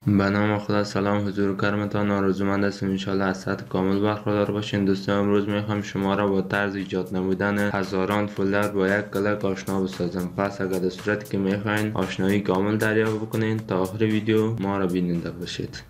به نام خدا. سلام حضور گرمتان آرزومند هستم انشالله از صحت کامل برخوردار باشین. دوستان امروز میخوام شما را با طرز ایجاد نمودن هزاران فولدر با یک کلک آشنا بسازم. پس اگر در صورتی که میخواین آشنایی کامل دریافت بکنین تا آخر ویدیو ما را بیننده باشید.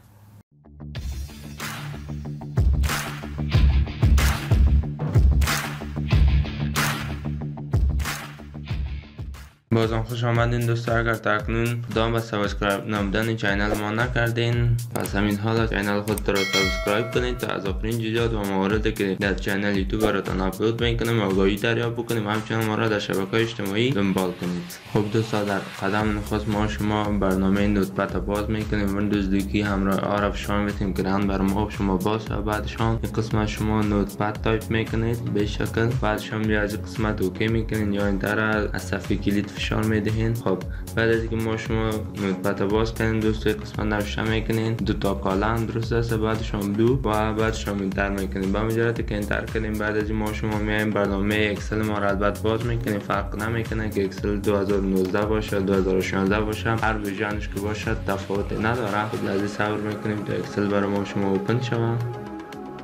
بازم خوش آمدین دوستان. اگر تاکنون اقدام به سابسکرایب نمودن چینل ما نکردین پس همین حال چینل خود را سابسکرایب کنید تا از آخرین جزئیات و مواردی که در چینل یوتیوب براتون آپلود میکنیم آگاهی دریافت بکنیم. همچنین ما را در شبکه‌های اجتماعی دنبال کنید. خب دوستان، در قدم نخست ما شما برنامه نوتپد باز میکنیم. ویندوز دوکی همراه آر افشار میتیم که رن بر ما شما باز و بعدشان این قسمت شما نوتپد تایپ میکنید به شکل. بعدش هم از قسمت اوکی میکنید یا انتر از صفحه کلید فشار میدهین. خب بعد از اینکه ما شما نوتپد باز کنین دوستان قسمت نوشته میکنین دو تا کالم درست است. بعدش هم دو و بعدش هم انتر میکنین. با مجرد که انتر کنیم بعد از این ما شما میایم برنامه اکسل ما را البته باز میکنیم. فرق نمیکنه که اکسل 2019 باشه 2016 باشه، هر ویژنش که باشه تفاوتی نداره. خب لازم صبر میکنیم تا اکسل برای ما شما اوپن شود.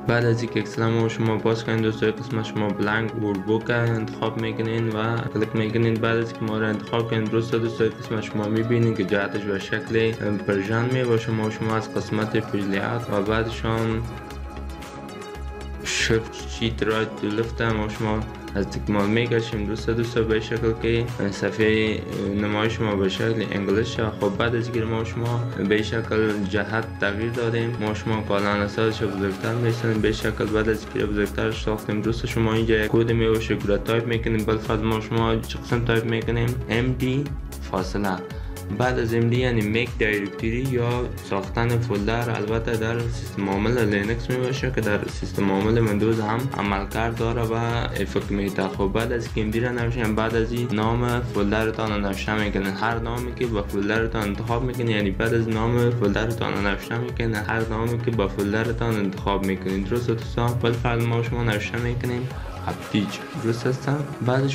بعد از اینکه اکسل ما شما باز کنید دوستان قسمت شما بلانک ورکبوک انتخاب میکنین و کلیک میکنین. بعد از اینکه ما را انتخاب کنید دوستان قسمت شما میبینین که جهتش به شکل پرژن میباشه. شما از قسمت پیجلیات و بعدشان شیفت شیت رایت تو لفت ما شما از تکمال میگشیم دوستان به شکل که صفحه نمایش ما به شکل انگلیس. خب بعد از اینکه ما شما به شکل جهت تغییر دادیم ما شما کالان اساسش بزرگتر میسازیم به شکل. بعد از اینکه بزرگتر ساختیم دوست شما اینجا یک کد میباشه که تایپ میکنیم. بالفرض ما شما چه قسم تایپ میکنیم md فاصله. بعد از MD یعنی میک دایرکتوری یا ساختن فولدر. البته در سیستم عامل لینکس می باشه که در سیستم عامل ویندوز هم عملکرد داره و افکت میده. خب بعد از اینکه MD را نوشتین بعد از این نام فولدرتان را نوشته میکنین. هر نامی که با فولدرتان انتخاب میکنین یعنی بعد از نام فولدرتان را نوشته میکنین هر نامی که با فولدرتان انتخاب میکنین درست دوستان. بالفرض ما شما نوشته میکنین هپتیج درست هستن. بعد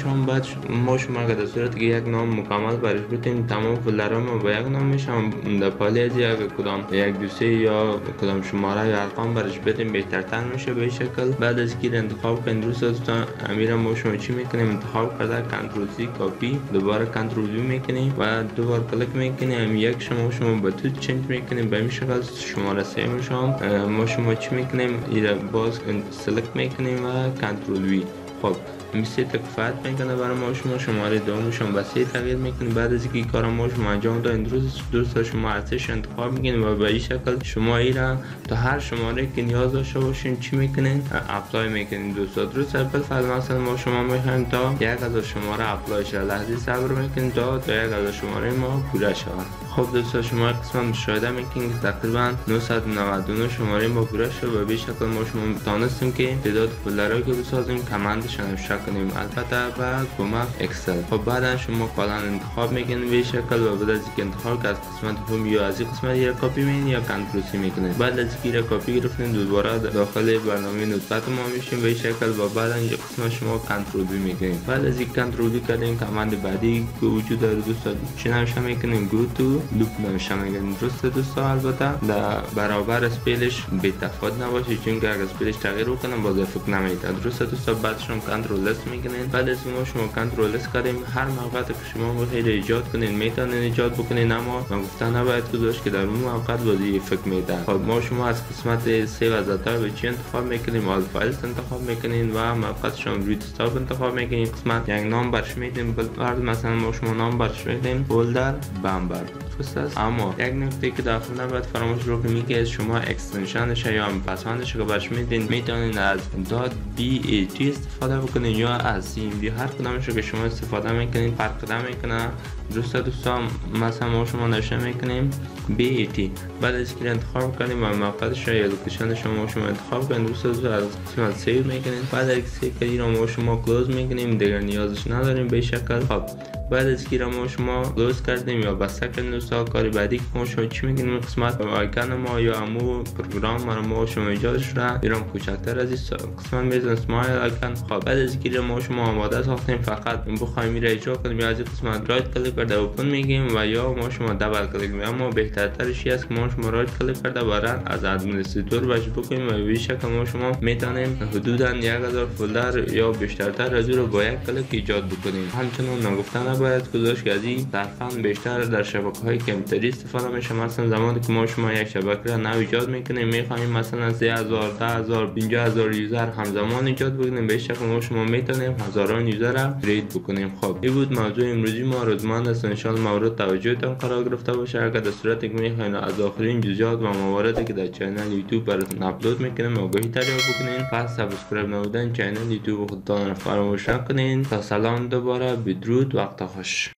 ما شما اگر در صورتی که یک نام مکمل برش بتین تمام فولدرها ما با یک نام میشم در پالی از کدام یک دوسته یا کدام شماره یا ارقام برش بتین بهترتر میشه به شکل. بعد از که انتخاب کنید درست هستن امیر ما شما چی میکنیم انتخاب کرده کنترل سی کپی دوباره کنترل وی میکنیم و دوباره کلیک میکنیم یک شما با تو چنج میکنیم به این شکل. شماره 3 ما شما چی میکنیم ایره باز سلکت میکنیم و کنترل وی. خب مثل کفایت میکنه برای ما شماره دومشون بسیار تغییر میکنیم. بعد از اینکه کار ما شما انجام دادین درست شما ارتش انتخاب میکنین و به این شکل شما ایرا تا هر شماره که نیاز داشته باشین چی میکنین اپلای میکنین دوستان درست. بالفرض مثلا ما شما میخوایم تا 1000 شماره اپلای شه لحظه صبر میکنین تا 1000 شماره ما پوره شود. خب دوستان شما قسمت مشاهده میکنین که تقریبا 999 شماره ما پوره شد و به شکل ما شما تونستیم که تعداد فولدرهایی که بسازیم کمندش نوشته کنیم البته با کمک اکسل. خب بعدا شما کالان انتخاب میکنید به شکل و بعد از اینکه انتخاب که از قسمت هوم یا از این قسمت یا کپی میکنید یا کنترل سی میکنید. بعد از اینکه کپی گرفتین دوباره داخل برنامه نوتپد ما میشیم به شکل و بعدا اینجا قسمت شما کنترل بی میکنید. بعد از اینکه کنترل بی کردین کمند بعدی که وجود داره دوستان چی نوشته میکنیم گو تو لوپ نوشته میکنیم درست دوستان. البته در برابر اسپلش بی تفاوت نباشه چون که اگر اسپلش تغییر بکنه باز افکت نمیده درست دوستان. بعدشون کنترل اس میکنین. بعد از اون شما کنترل اس کردیم هر موقعی که شما بخواید ایجاد کنین میتونین ایجاد بکنین اما من گفتم نباید گذاشت که در اون موقع بازی افکت میده. خب ما شما از قسمت سیو از داتا به چی انتخاب میکنیم آل فایلز انتخاب میکنین و موقع شما رید استاپ انتخاب میکنین. قسمت یک نام برش میدیم مثلا ما شما نام برش میدیم فولدر بامبر درست. اما یک نکته که داخل نباید فراموش رو کنید که شما اکستنشنش یا پسوندش که برش میدین میتونین از .bat استفاده بکنین یا از cmd هر کدامش که شما استفاده میکنین فرق نمیکنه درست دوستان. مثلا ما شما نوشته میکنیم bat بعد از اینکه انتخاب کنیم و موقعش یا لوکیشن شما انتخاب کنید درست از قسمت سیو میکنین. بعد از سیو کردین ما شما کلوز میکنیم دیگر نیازش نداریم به شکل. خب بعد از که ما شما کلوز کردیم یا بسته کردیم دوستا، کار بعدی که ما شما چی میگیم این قسمت آیکن ما یا امو پروگرام ما شما ایجاد شده ایران کوچکتر از این قسمت میزن اسمایل آیکن. خب بعد از که ما شما آماده ساختیم فقط بخوایم میره اجرا کنیم یا از این قسمت رایت کلیک کرده اوپن میگیم و یا ما شما دبل کلیک میگیم. اما بهترترش است که ما شما رایت کلیک کرده برای از ادمنستراتور باش بکنیم و به شکل ما شما میتونیم حدودا 1000 فولدر یا بیشترتر از رو با یک کلیک ایجاد بکنیم. همچنان نگفته نباید گذاشت که از این صرفا بیشتر در شبکه‌های کامپیوتری استفاده میشه. مثلا زمانی که ما شما یک شبکه را نو ایجاد میکنیم میخوایم مثلا 3000 10000 50000 یوزر همزمان ایجاد بکنیم، به شکل ما شما میتونیم هزاران یوزر را کرید بکنیم. خب این بود موضوع امروزی ما. روزمند است ان شاء الله مورد توجهتان قرار گرفته باشه. اگر در صورتی که میخواین از آخرین جزئیات و مواردی که در کانال یوتیوب براتون اپلود میکنیم آگاهی دریافت بکنین، پس سابسکرایب نمودن کانال یوتیوب خودتان را فراموش نکنین. تا سلام دوباره، بدرود، وقت خوش.